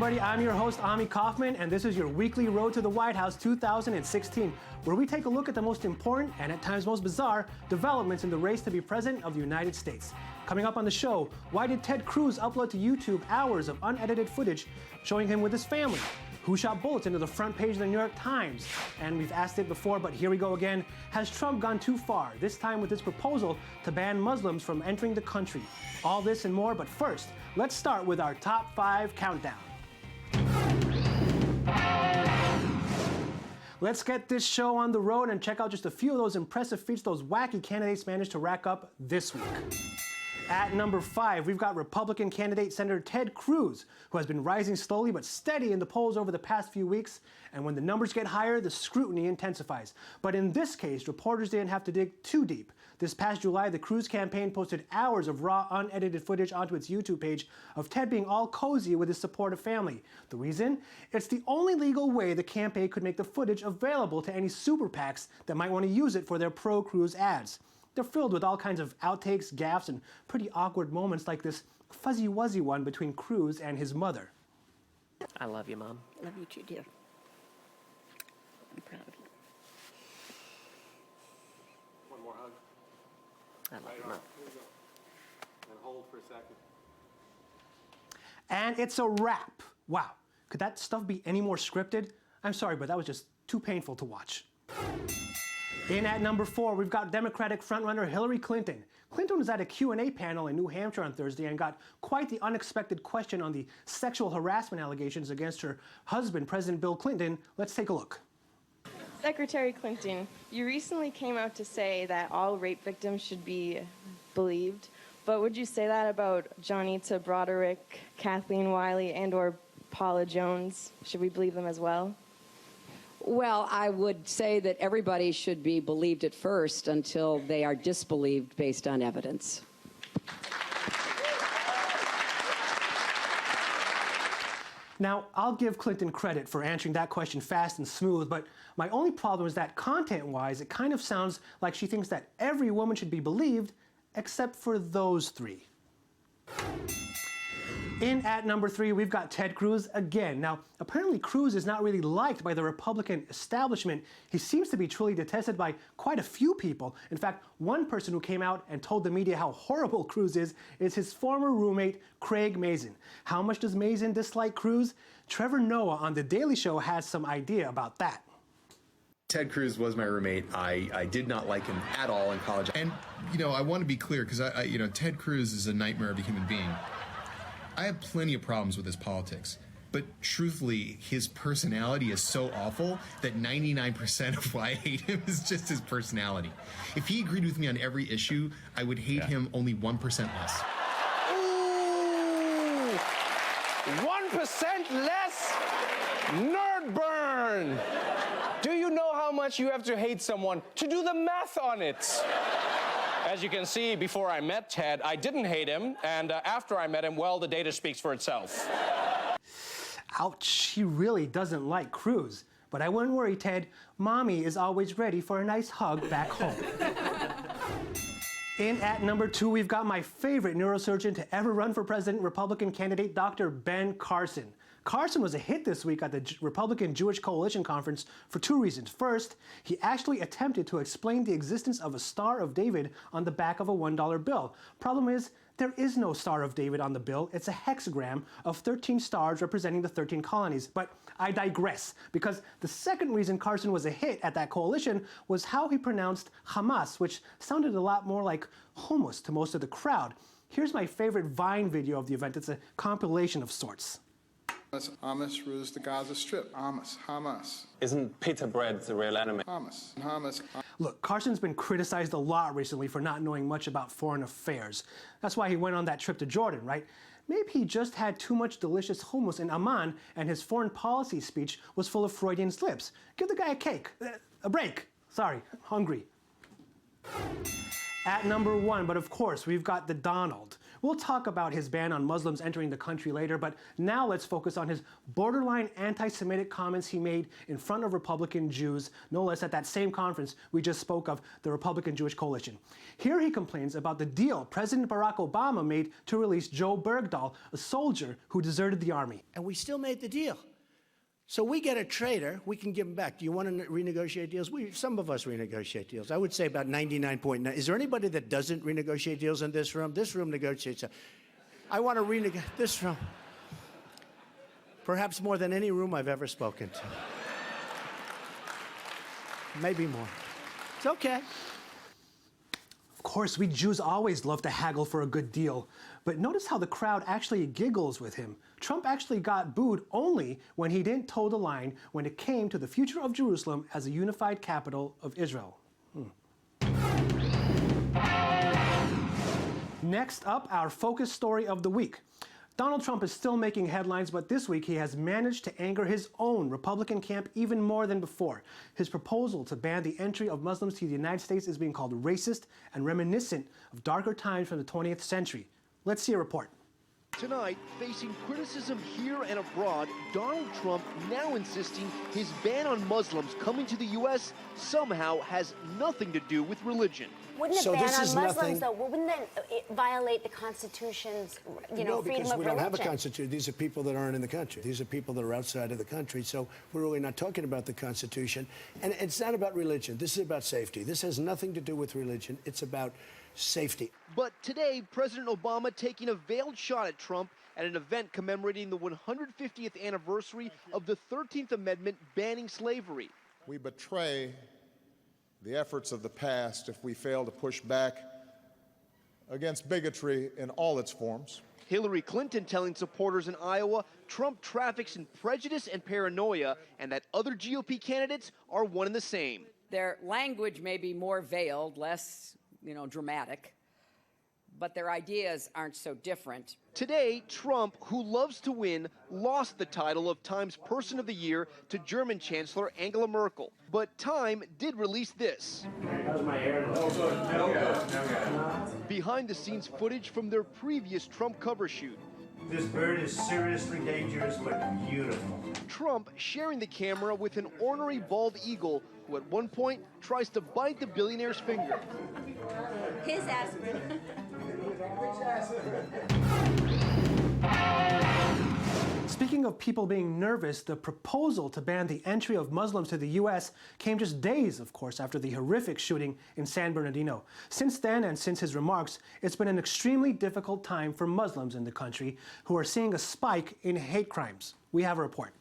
everybody, I'm your host, Ami Coffman, and this is your weekly Road to the White House 2016, where we take a look at the most important, and at times most bizarre, developments in the race to be President of the United States. Coming up on the show, why did Ted Cruz upload to YouTube hours of unedited footage showing him with his family? Who shot bullets into the front page of the New York Times? And we've asked it before, but here we go again. Has Trump gone too far, this time with his proposal to ban Muslims from entering the country? All this and more, but first, let's start with our top 5 countdown. Let's get this show on the road and check out just a few of those impressive feats those wacky candidates managed to rack up this week. At number 5, we've got Republican candidate Senator Ted Cruz, who has been rising slowly but steady in the polls over the past few weeks, and when the numbers get higher, the scrutiny intensifies. But in this case, reporters didn't have to dig too deep. This past July, the Cruz campaign posted hours of raw, unedited footage onto its YouTube page of Ted being all cozy with his supportive family. The reason? It's the only legal way the campaign could make the footage available to any super PACs that might want to use it for their pro-Cruz ads. They're filled with all kinds of outtakes, gaffes, and pretty awkward moments like this fuzzy-wuzzy one between Cruz and his mother. I love you, Mom. Love you too, dear. I'm proud of you. One more hug. I love you, Mom. Here we go. And hold for a second. And it's a wrap. Wow. Could that stuff be any more scripted? I'm sorry, but that was just too painful to watch. In at number 4, we've got Democratic frontrunner Hillary Clinton. Clinton was at a Q&A panel in New Hampshire on Thursday and got quite the unexpected question on the sexual harassment allegations against her husband, President Bill Clinton. Let's take a look. Secretary Clinton, you recently came out to say that all rape victims should be believed, but would you say that about Johnita Broderick, Kathleen Wiley, and/or Paula Jones? Should we believe them as well? Well, I would say that everybody should be believed at first until they are disbelieved based on evidence. Now, I'll give Clinton credit for answering that question fast and smooth, but my only problem is that content-wise, it kind of sounds like she thinks that every woman should be believed, except for those 3. In at number 3, we've got Ted Cruz again. Now, apparently Cruz is not really liked by the Republican establishment. He seems to be truly detested by quite a few people. In fact, one person who came out and told the media how horrible Cruz is his former roommate, Craig Mazin. How much does Mazin dislike Cruz? Trevor Noah on The Daily Show has some idea about that. Ted Cruz was my roommate. I did not like him at all in college. And, you know, I want to be clear because, Ted Cruz is a nightmare of a human being. I have plenty of problems with his politics, but truthfully, his personality is so awful that 99% of why I hate him is just his personality. If he agreed with me on every issue, I would hate him only 1% less. Ooh! 1% less? Nerd burn! Do you know how much you have to hate someone to do the math on it? As you can see, before I met Ted, I didn't hate him, and after I met him, well, the data speaks for itself. Ouch, he really doesn't like Cruz. But I wouldn't worry, Ted. Mommy is always ready for a nice hug back home. In at number 2, we've got my favorite neurosurgeon to ever run for president, Republican candidate Dr. Ben Carson. Carson was a hit this week at the Republican Jewish Coalition Conference for 2 reasons. First, he actually attempted to explain the existence of a Star of David on the back of a $1 bill. Problem is, there is no Star of David on the bill. It's a hexagram of 13 stars representing the 13 colonies. But I digress, because the second reason Carson was a hit at that coalition was how he pronounced Hamas, which sounded a lot more like hummus to most of the crowd. Here's my favorite Vine video of the event. It's a compilation of sorts. Hamas rules the Gaza Strip. Hamas. Isn't pita bread the real enemy? Hamas. Look, Carson's been criticized a lot recently for not knowing much about foreign affairs. That's why he went on that trip to Jordan, right? Maybe he just had too much delicious hummus in Amman and his foreign policy speech was full of Freudian slips. Give the guy a cake. A break. Sorry, hungry. At number 1, but of course, we've got the Donald. We'll talk about his ban on Muslims entering the country later, but now let's focus on his borderline anti-Semitic comments he made in front of Republican Jews, no less at that same conference we just spoke of, the Republican Jewish Coalition. Here he complains about the deal President Barack Obama made to release Joe Bergdahl, a soldier who deserted the army. And we still made the deal. So we get a traitor, we can give him back. Do you want to renegotiate deals? Some of us renegotiate deals. I would say about 99.9. Is there anybody that doesn't renegotiate deals in this room? This room negotiates. I want to renegotiate this room. Perhaps more than any room I've ever spoken to. Maybe more. It's okay. Of course, we Jews always love to haggle for a good deal, but notice how the crowd actually giggles with him. Trump actually got booed only when he didn't toe the line when it came to the future of Jerusalem as a unified capital of Israel. Next up, our focus story of the week. Donald Trump is still making headlines, but this week he has managed to anger his own Republican camp even more than before. His proposal to ban the entry of Muslims to the United States is being called racist and reminiscent of darker times from the 20th century. Let's see a report. Tonight, facing criticism here and abroad, Donald Trump now insisting his ban on Muslims coming to the U.S. somehow has nothing to do with religion. Wouldn't a ban on Muslims, though, wouldn't that violate the Constitution's, freedom of religion? No, because we don't have a Constitution. These are people that aren't in the country. These are people that are outside of the country. So we're really not talking about the Constitution. And it's not about religion. This is about safety. This has nothing to do with religion. It's about safety. But today, President Obama taking a veiled shot at Trump at an event commemorating the 150th anniversary of the 13th Amendment banning slavery. We betray the efforts of the past if we fail to push back against bigotry in all its forms. Hillary Clinton telling supporters in Iowa Trump traffics in prejudice and paranoia, and that other GOP candidates are one and the same. Their language may be more veiled, less, dramatic, but their ideas aren't so different. Today, Trump, who loves to win, lost the title of Time's Person of the Year to German Chancellor Angela Merkel. But Time did release this. How's my hair? Behind-the-scenes footage from their previous Trump cover shoot. This bird is seriously dangerous, but beautiful. Trump sharing the camera with an ornery bald eagle who at one point tries to bite the billionaire's finger. His ass. Speaking of people being nervous, the proposal to ban the entry of Muslims to the U.S. came just days, of course, after the horrific shooting in San Bernardino. Since then, and since his remarks, it's been an extremely difficult time for Muslims in the country who are seeing a spike in hate crimes. We have a report.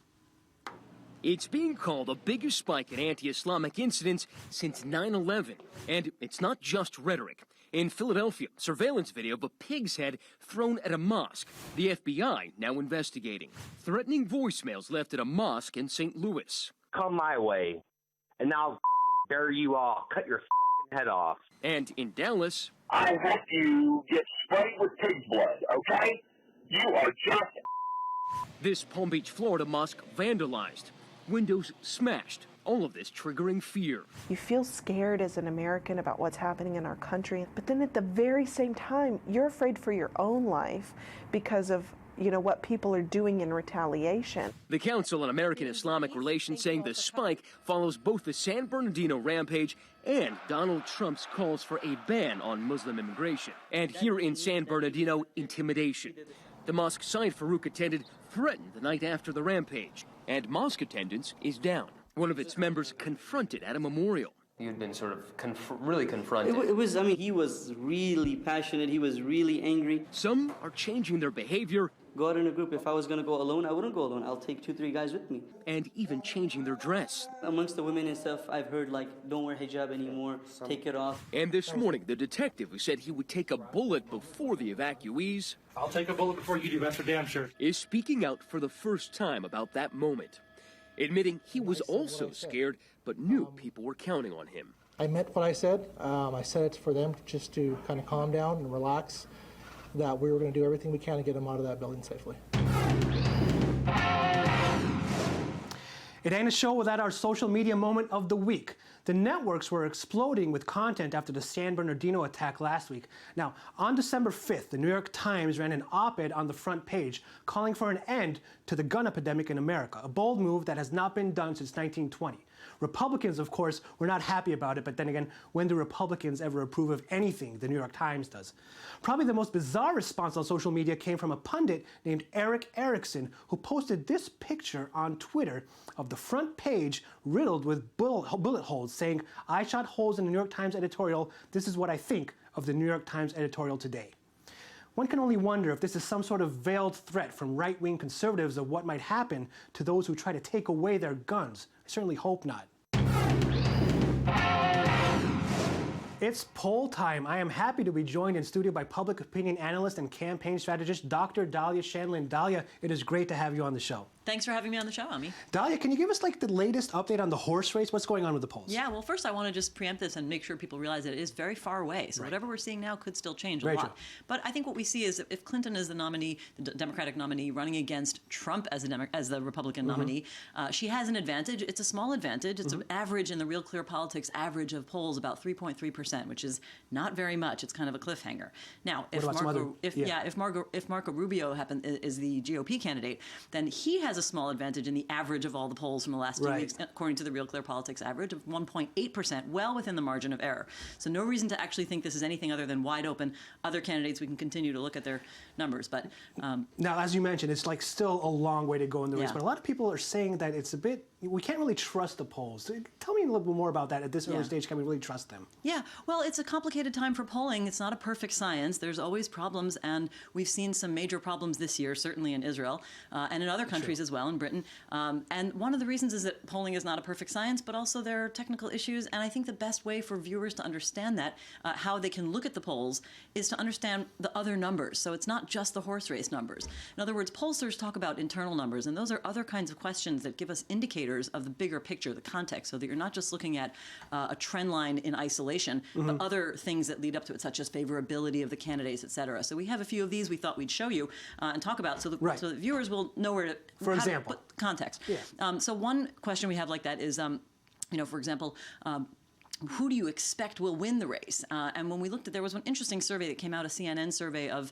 It's being called the biggest spike in anti-Islamic incidents since 9/11. And it's not just rhetoric. In Philadelphia, surveillance video of a pig's head thrown at a mosque. The FBI now investigating. Threatening voicemails left at a mosque in St. Louis. Come my way, and I'll bury you all, cut your head off. And in Dallas, I hope you get sprayed with pig's blood, okay? You are just... This Palm Beach, Florida mosque vandalized. Windows smashed. All of this triggering fear. You feel scared as an American about what's happening in our country, but then at the very same time, you're afraid for your own life because of, what people are doing in retaliation. The Council on American Islamic Relations saying the spike follows both the San Bernardino rampage and Donald Trump's calls for a ban on Muslim immigration. And here in San Bernardino, intimidation. The mosque Said Farouk attended threatened the night after the rampage, and mosque attendance is down. One of its members confronted at a memorial. You'd been sort of really confronted. He was really passionate. He was really angry. Some are changing their behavior. Go out in a group. If I was going to go alone, I wouldn't go alone. I'll take 2-3 guys with me. And even changing their dress. Amongst the women and stuff, I've heard, don't wear hijab anymore, take it off. And this morning, the detective who said he would take a bullet before the evacuees... I'll take a bullet before you do, that's for damn sure. ...is speaking out for the first time about that moment. Admitting he was also scared, but knew people were counting on him. I meant what I said. I said it for them just to kind of calm down and relax, that we were going to do everything we can to get them out of that building safely. It ain't a show without our social media moment of the week. The networks were exploding with content after the San Bernardino attack last week. Now, on December 5th, the New York Times ran an op-ed on the front page calling for an end to the gun epidemic in America, a bold move that has not been done since 1920. Republicans, of course, were not happy about it, but then again, when do Republicans ever approve of anything the New York Times does? Probably the most bizarre response on social media came from a pundit named Eric Erickson, who posted this picture on Twitter of the front page riddled with bullet holes, saying, "I shot holes in the New York Times editorial. This is what I think of the New York Times editorial today." One can only wonder if this is some sort of veiled threat from right-wing conservatives of what might happen to those who try to take away their guns. I certainly hope not. It's poll time. I am happy to be joined in studio by public opinion analyst and campaign strategist, Dr. Dahlia Shandlin. Dahlia, it is great to have you on the show. Thanks for having me on the show, Ami. Dahlia, can you give us the latest update on the horse race? What's going on with the polls? Yeah, well, first I want to just preempt this and make sure people realize that it is very far away. So whatever we're seeing now could still change a lot. True. But I think what we see is that if Clinton is the nominee, the Democratic nominee, running against Trump as the Republican nominee, she has an advantage. It's a small advantage. It's an average in the Real Clear Politics average of polls about 3.3%, which is not very much. It's kind of a cliffhanger. Now, if Marco Rubio is the GOP candidate, then he has a small advantage in the average of all the polls from the last 2 weeks, according to the Real Clear Politics average of 1.8%, well within the margin of error. So no reason to actually think this is anything other than wide open. Other candidates, we can continue to look at their numbers. But now, as you mentioned, it's still a long way to go in the race. Yeah. But a lot of people are saying that it's a bit, we can't really trust the polls. Tell me a little bit more about that. At this early stage, can we really trust them? Yeah, well, it's a complicated time for polling. It's not a perfect science. There's always problems, and we've seen some major problems this year, certainly in Israel and in other countries as well, in Britain. And one of the reasons is that polling is not a perfect science, but also there are technical issues. And I think the best way for viewers to understand that, how they can look at the polls, is to understand the other numbers. So it's not just the horse race numbers. In other words, pollsters talk about internal numbers, and those are other kinds of questions that give us indicators of the bigger picture, the context, so that you're not just looking at a trend line in isolation, but other things that lead up to it, such as favorability of the candidates, et cetera. So we have a few of these we thought we'd show you and talk about so that viewers will know where to, for example, put context. So one question we have like that is, for example, who do you expect will win the race? And when we looked at, there was one interesting survey that came out, a CNN survey of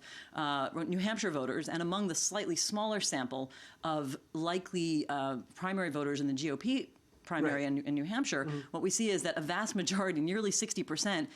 New Hampshire voters, and among the slightly smaller sample of likely primary voters in the GOP primary in New Hampshire, what we see is that a vast majority, nearly 60%,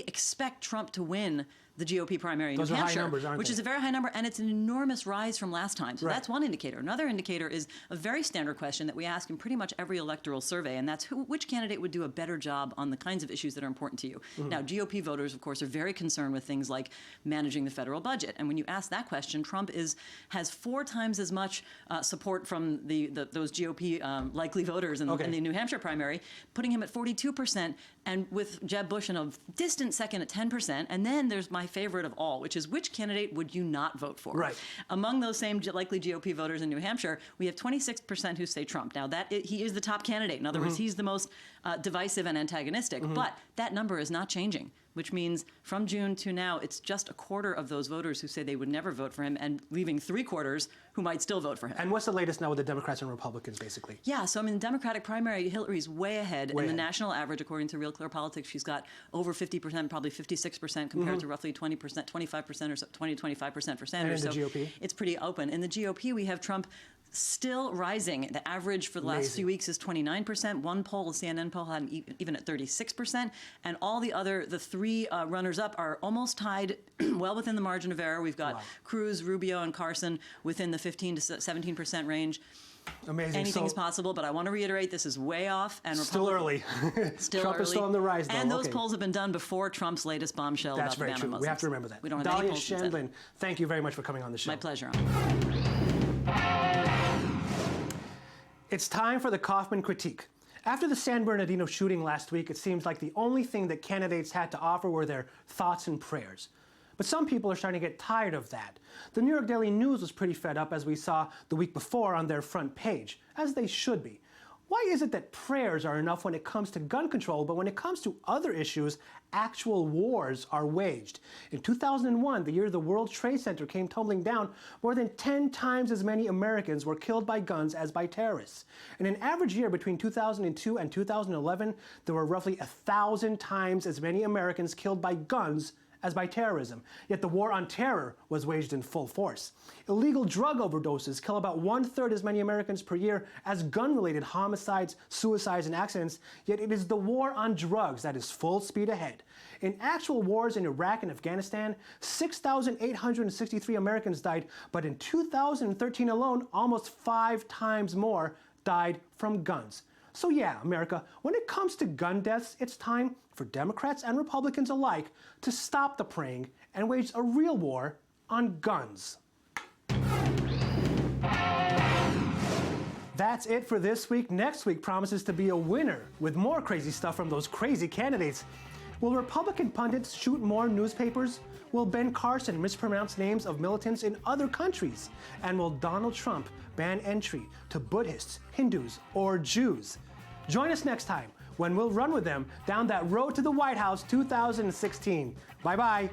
expect Trump to win the GOP primary in New Hampshire, high numbers, aren't which is a very high number, and it's an enormous rise from last time. So that's one indicator. Another indicator is a very standard question that we ask in pretty much every electoral survey, and that's which candidate would do a better job on the kinds of issues that are important to you. Now, GOP voters, of course, are very concerned with things like managing the federal budget, and when you ask that question, Trump has 4 times as much support from those GOP likely voters in the New Hampshire primary, putting him at 42%, and with Jeb Bush in a distant second at 10%, and then there's my favorite of all, which is which candidate would you not vote for? Among those same likely GOP voters in New Hampshire, we have 26% who say Trump. Now, he is the top candidate. In other words, he's the most divisive and antagonistic, but that number is not changing, which means from June to now, it's just a quarter of those voters who say they would never vote for him, and leaving 3/4 who might still vote for him. And what's the latest now with the Democrats and Republicans, basically? Yeah, so in the Democratic primary, Hillary's way ahead. In the national average, according to Real Clear Politics, she's got over 50%, probably 56%, compared to roughly 20%, 25% or so, 20 to 25% for Sanders. And in the GOP? It's pretty open. In the GOP, we have Trump still rising. The average for the last few weeks is 29%. One poll, a CNN poll, had him even at 36%. And all the 3 runners-up are almost tied, well within the margin of error. We've got Cruz, Rubio, and Carson within the 15 to 17% range. Amazing. Anything is possible, but I want to reiterate, this is way off. And still early. Trump is still on the rise, though. And those polls have been done before Trump's latest bombshell about the ban on Muslims. True. We have to remember that. We don't have Dahlia any polls Shandlin, thank you very much for coming on the show. My pleasure. It's time for the Coffman Critique. After the San Bernardino shooting last week, it seems like the only thing that candidates had to offer were their thoughts and prayers. But some people are starting to get tired of that. The New York Daily News was pretty fed up, as we saw the week before on their front page, as they should be. Why is it that prayers are enough when it comes to gun control, but when it comes to other issues, actual wars are waged? In 2001, the year the World Trade Center came tumbling down, more than 10 times as many Americans were killed by guns as by terrorists. In an average year between 2002 and 2011, there were roughly 1,000 times as many Americans killed by guns as by terrorism. Yet the war on terror was waged in full force. Illegal drug overdoses kill about 1/3 as many Americans per year as gun-related homicides, suicides, and accidents, yet it is the war on drugs that is full speed ahead. In actual wars in Iraq and Afghanistan, 6,863 Americans died, but in 2013 alone, almost 5 times more died from guns. So yeah, America, when it comes to gun deaths, it's time for Democrats and Republicans alike to stop the praying and wage a real war on guns. That's it for this week. Next week promises to be a winner with more crazy stuff from those crazy candidates. Will Republican pundits shoot more newspapers? Will Ben Carson mispronounce names of militants in other countries? And will Donald Trump ban entry to Buddhists, Hindus, or Jews? Join us next time when we'll run with them down that road to the White House 2016. Bye-bye.